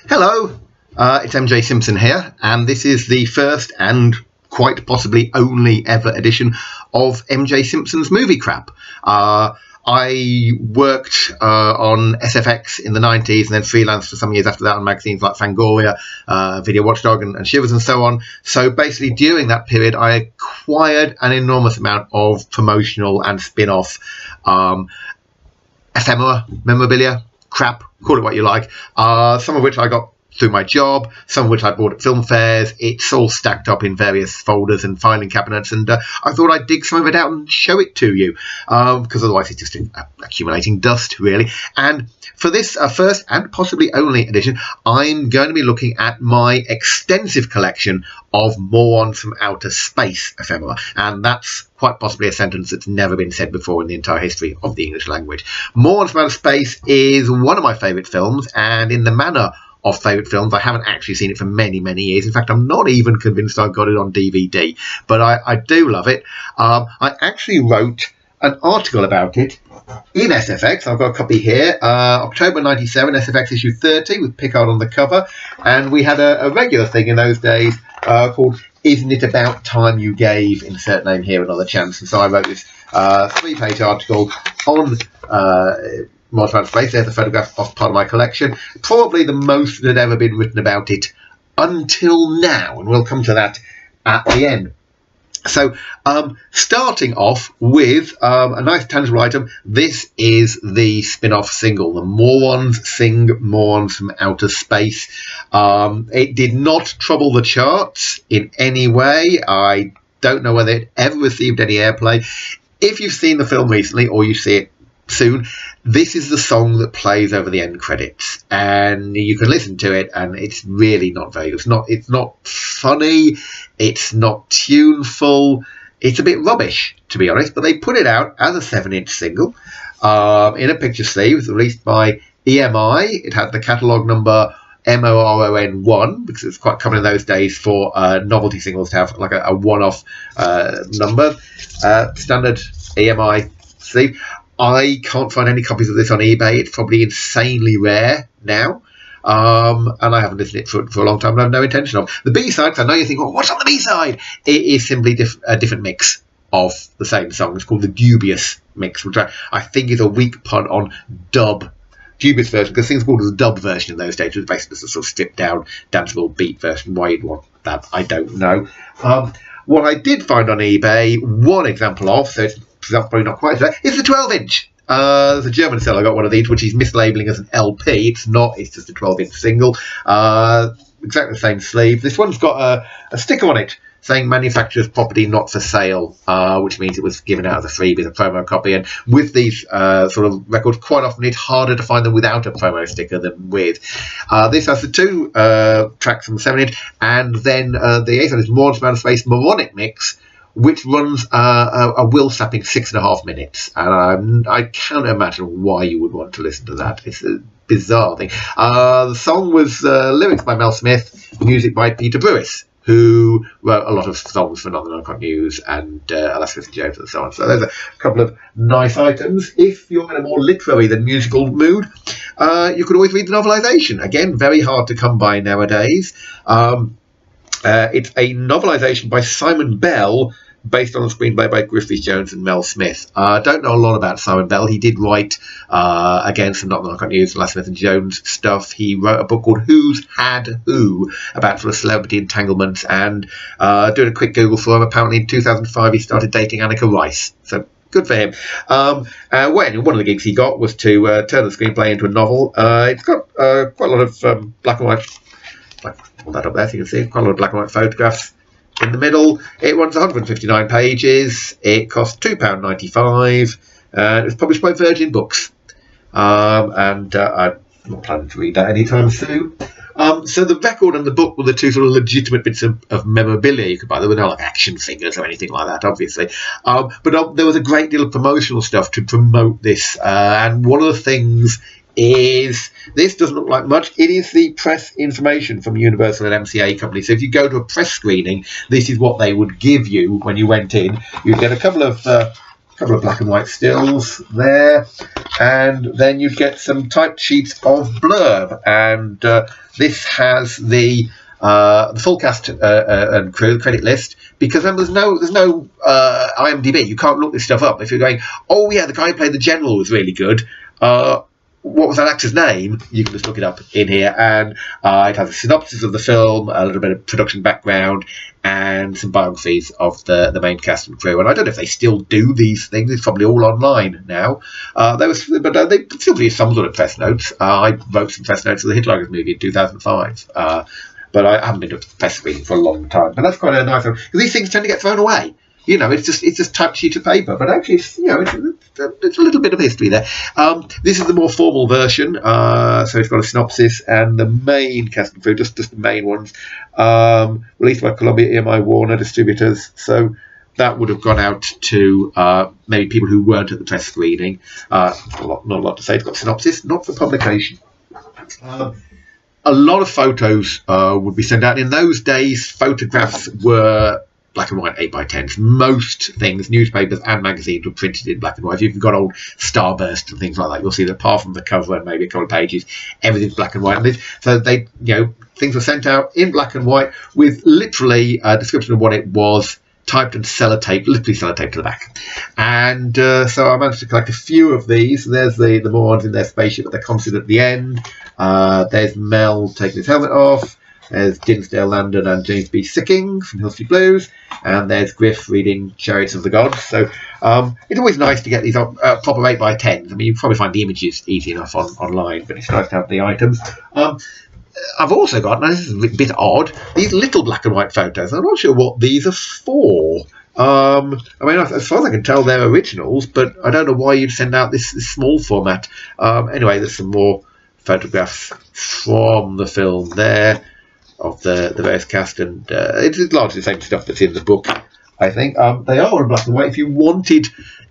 Hello, it's MJ Simpson here, and this is the first and quite possibly only ever edition of MJ Simpson's Movie Crap. I worked on SFX in the 90s and then freelanced for some years after that on magazines like Fangoria, Video Watchdog and Shivers and so on. So basically during that period I acquired an enormous amount of promotional and spin-off ephemera, memorabilia, crap, call it what you like, some of which I got through my job, some of which I bought at film fairs. It's all stacked up in various folders and filing cabinets, and I thought I'd dig some of it out and show it to you, because otherwise it's just accumulating dust, really. And for this first and possibly only edition, I'm going to be looking at my extensive collection of Morons from Outer Space ephemera, and that's quite possibly a sentence that's never been said before in the entire history of the English language. Morons from Outer Space is one of my favourite films, and in the manner of favourite films, I haven't actually seen it for many, many years. In fact, I'm not even convinced I've got it on DVD, but I do love it. I actually wrote an article about it in SFX. I've got a copy here, October 97, SFX issue 30, with Picard on the cover, and we had a regular thing in those days called Isn't It About Time You Gave, insert name here, another chance. And so I wrote this 3-page article on Morons from Outer Space. There's a photograph of part of my collection. Probably the most that had ever been written about it until now, and we'll come to that at the end. So, starting off with a nice tangible item, this is the spin-off single, the Morons Sing Morons from Outer Space. It did not trouble the charts in any way. I don't know whether it ever received any airplay. If you've seen the film recently, or you see it soon, this is the song that plays over the end credits, and you can listen to it, and it's really not very good. It's not funny, it's not tuneful, it's a bit rubbish, to be honest, but they put it out as a 7-inch single in a picture sleeve. It was released by EMI. It had the catalogue number MORON1, because it's quite common in those days for novelty singles to have like a one-off number. Standard EMI sleeve. I can't find any copies of this on eBay. It's probably insanely rare now. And I haven't listened to it for a long time, and I have no intention of. The B-side, I know you think, well, what's on the B-side? It is simply a different mix of the same song. It's called the Dubious Mix, which I think is a weak pun on dub. Dubious version, because things called the dub version in those days. It was basically a sort of stripped down, danceable beat version. Why you'd want that, I don't know. What I did find on eBay, one example of, so it's probably not quite that, is the 12-inch. There's a German seller got one of these, which he's mislabeling as an LP. It's not, it's just a 12-inch single. Exactly the same sleeve. This one's got a sticker on it saying manufacturer's property not for sale, which means it was given out as a freebie, as a promo copy. And with these sort of records, quite often it's harder to find them without a promo sticker than with. This has the two tracks from the 7-inch, and then the A-side is Morons from Outer Space Moronic Mix, which runs a will-sapping 6.5 minutes. And I can't imagine why you would want to listen to that. It's a bizarre thing. The song was lyrics by Mel Smith, music by Peter Brewis, who wrote a lot of songs for Northern Uncut News and Alaska and Jones and so on. So there's a couple of nice items. If you're in a more literary than musical mood, you could always read the novelization. Again, very hard to come by nowadays. It's a novelization by Simon Bell, based on a screenplay by Griffith Jones and Mel Smith. I don't know a lot about Simon Bell. He did write, again, some Not Uncut News, Alaska Smith and Jones stuff. He wrote a book called Who's Had Who, about sort of celebrity entanglements, and doing a quick Google for him, apparently in 2005 he started dating Annika Rice. So good for him. One of the gigs he got was to turn the screenplay into a novel. It's got quite a lot of black and white, hold that up there so you can see, quite a lot of black and white photographs in the middle. It runs 159 pages. It cost £2.95. It was published by Virgin Books. I'm not planning to read that anytime soon. So the record and the book were the two sort of legitimate bits of memorabilia you could buy. There were no like action figures or anything like that, obviously. But there was a great deal of promotional stuff to promote this. And one of the things is, this doesn't look like much. It is the press information from Universal and MCA company. So if you go to a press screening, this is what they would give you when you went in. You'd get a couple of a couple of black and white stills there, and then you get some typed sheets of blurb, and this has the full cast and crew credit list, because then there's no IMDb. You can't look this stuff up. If you're going, oh yeah, the guy who played the general was really good, what was that actor's name? You can just look it up in here, and it has a synopsis of the film, a little bit of production background, and some biographies of the main cast and crew. And I don't know if they still do these things. It's probably all online now. They still do some sort of press notes. I wrote some press notes for the Hitler's movie in 2005. But I haven't been to a press screening for a long time. But that's quite a nice one, because these things tend to get thrown away. You know, it's just typed sheet of paper, but actually, it's a little bit of history there. This is the more formal version, so it's got a synopsis and the main cast and crew, just the main ones, released by Columbia, EMI, Warner distributors. So that would have gone out to maybe people who weren't at the press screening. Not a lot to say. It's got synopsis, not for publication. A lot of photos would be sent out. In those days, photographs were black and white 8x10s. Most things, newspapers and magazines, were printed in black and white. If you've got old Starburst and things like that, you'll see that apart from the cover and maybe a couple of pages, everything's black and white. And so they, things were sent out in black and white with literally a description of what it was, typed and literally sellotaped to the back. And so I managed to collect a few of these. There's the Morons in their spaceship at the concert at the end. There's Mel taking his helmet off. There's Dinsdale Landon and James B. Sicking from Hill Street Blues. And there's Griff reading Chariots of the Gods. So it's always nice to get these proper 8x10s. I mean, you probably find the images easy enough online, but it's nice to have the items. I've also got, now this is a bit odd, these little black and white photos. I'm not sure what these are for. I mean, as far as I can tell, they're originals, but I don't know why you'd send out this small format. Anyway, there's some more photographs from the film there of the various cast, and it's largely the same stuff that's in the book, I think. They are in black and white.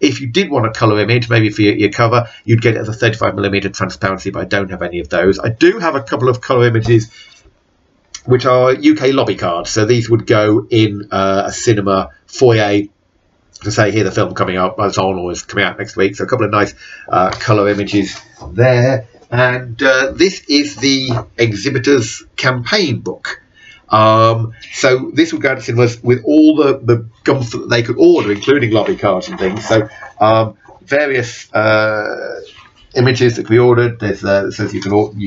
If you did want a colour image, maybe for your cover, you'd get it as a 35mm transparency, but I don't have any of those. I do have a couple of colour images which are UK lobby cards, so these would go in a cinema foyer to say, here the film coming up, it's on or is coming out next week. So a couple of nice colour images there. And this is the exhibitor's campaign book. So this would go to cinemas with all the gumph that they could order, including lobby cards and things. So various images that can be ordered. There's so you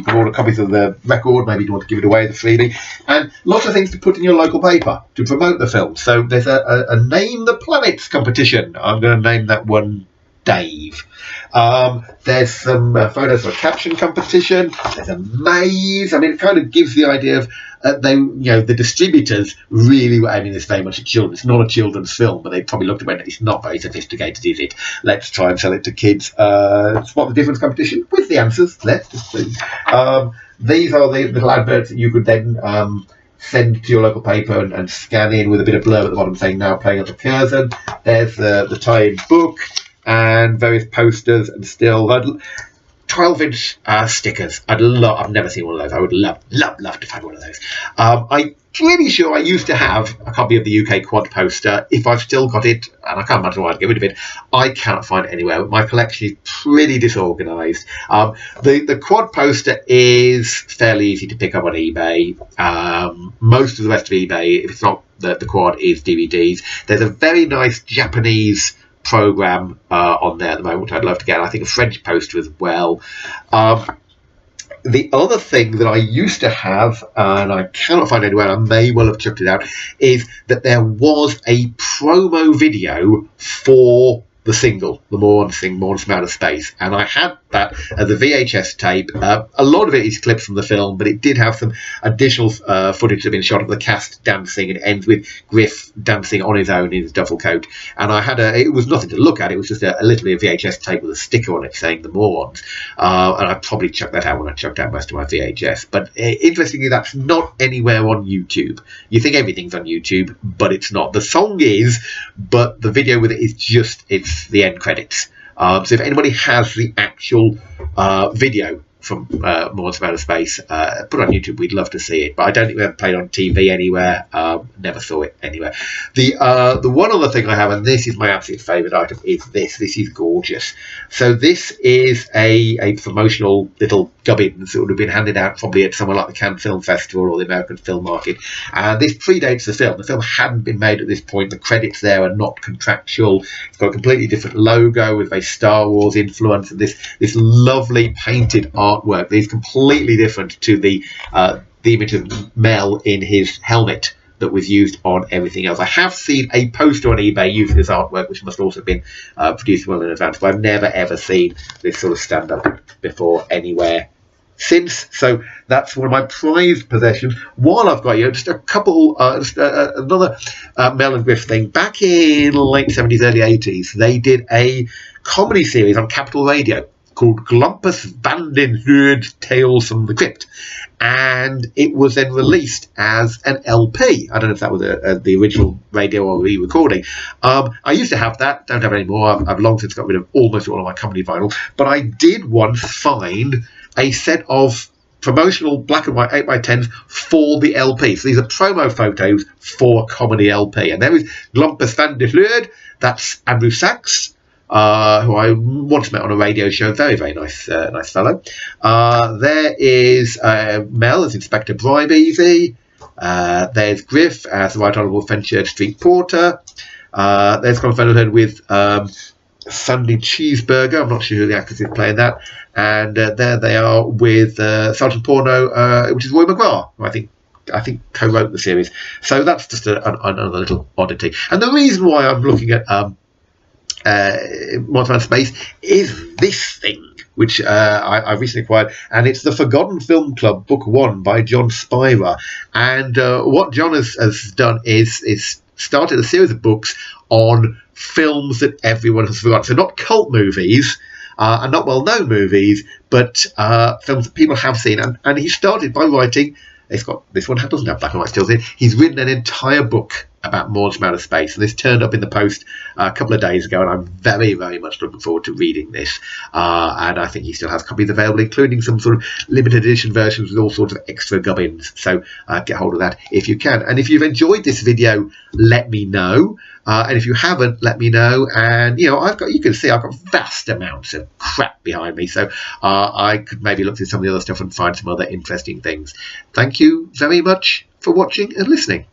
can order copies of the record. Maybe you want to give it away, the freebie, and lots of things to put in your local paper to promote the film. So there's a Name the Planets competition. I'm going to name that one Dave. There's some photos of a caption competition. There's a maze. I mean, it kind of gives the idea of the distributors really were aiming this very much at children. It's not a children's film, but they probably looked at it and it's not very sophisticated, is it? Let's try and sell it to kids. Spot the difference competition with the answers. Let's just see. These are the little adverts that you could then send to your local paper and scan in with a bit of blurb at the bottom saying now playing at the Curzon. There's the tie-in book and various posters and still 12-inch stickers. I've never seen one of those. I would love to find one of those. I'm pretty sure I used to have a copy of the UK quad poster. If I've still got it, and I can't imagine why I'd get rid of it, I cannot find it anywhere. My collection is pretty disorganised. The quad poster is fairly easy to pick up on eBay. Most of the rest of eBay, if it's not the quad, is DVDs. There's a very nice Japanese program on there at the moment, which I'd love to get. I think a French poster as well. The other thing that I used to have, and I cannot find anywhere, I may well have chucked it out, is that there was a promo video for the single, the Morons thing, Morons from Outer Space, and I had that as a VHS tape. A lot of it is clips from the film, but it did have some additional footage that had been shot of the cast dancing, and it ends with Griff dancing on his own in his duffel coat. And I had it was nothing to look at, it was just literally a VHS tape with a sticker on it saying the Morons. And I probably chucked that out when I chucked out most of my VHS. But interestingly, that's not anywhere on YouTube. You think everything's on YouTube, but it's not. The song is, but the video with it is just, it's the end credits. So if anybody has the actual video from Morons from Outer Space, put it on YouTube. We'd love to see it, but I don't think we ever played on TV anywhere. Never saw it anywhere. The one other thing I have, and this is my absolute favourite item, is this. This is gorgeous. So this is a promotional little gubbins that would have been handed out probably at somewhere like the Cannes Film Festival or the American Film Market. And this predates the film. The film hadn't been made at this point. The credits there are not contractual. It's got a completely different logo with a Star Wars influence, and this lovely painted artwork that is completely different to the image of Mel in his helmet that was used on everything else. I have seen a poster on eBay using this artwork, which must also have been produced well in advance, but I've never ever seen this sort of stand-up before anywhere since. So that's one of my prized possessions. While I've got you, just a couple, another Mel and Griff thing. Back in late 70s, early 80s, they did a comedy series on Capital Radio called Glumpus van den Hood Tales from the Crypt, and it was then released as an LP. I don't know if that was the original radio or re-recording. I used to have that, don't have it anymore. I've long since got rid of almost all of my comedy vinyl, but I did once find a set of promotional black and white 8x10s for the LP. So these are promo photos for a comedy LP, and there is Glumpus van den Hood. That's Andrew Sachs, who I once met on a radio show. Very, very nice fellow. There is Mel as Inspector Bribeeasy. There's Griff as the Right Honourable Fenchurch Street Porter. There's Colin Fenelon with Sunday Cheeseburger. I'm not sure who the actor is playing that. And there they are with Sergeant Porno, which is Roy McGrath, who I think co-wrote the series. So that's just another little oddity. And the reason why I'm looking at Morons from Outer Space is this thing, which I recently acquired, and it's the Forgotten Film Club Book 1 by John Spira. And what John has done is started a series of books on films that everyone has forgotten. So not cult movies and not well-known movies, but films that people have seen. And he started by writing. It's got this one doesn't have black and white stills in. He's written an entire book about Morons from Outer Space, and this turned up in the post a couple of days ago, and I'm very, very much looking forward to reading this. And I think he still has copies available, including some sort of limited edition versions with all sorts of extra gubbins. So get hold of that if you can. And if you've enjoyed this video, let me know. And if you haven't, let me know. And you know, you can see I've got vast amounts of crap behind me, so I could maybe look through some of the other stuff and find some other interesting things. Thank you very much for watching and listening.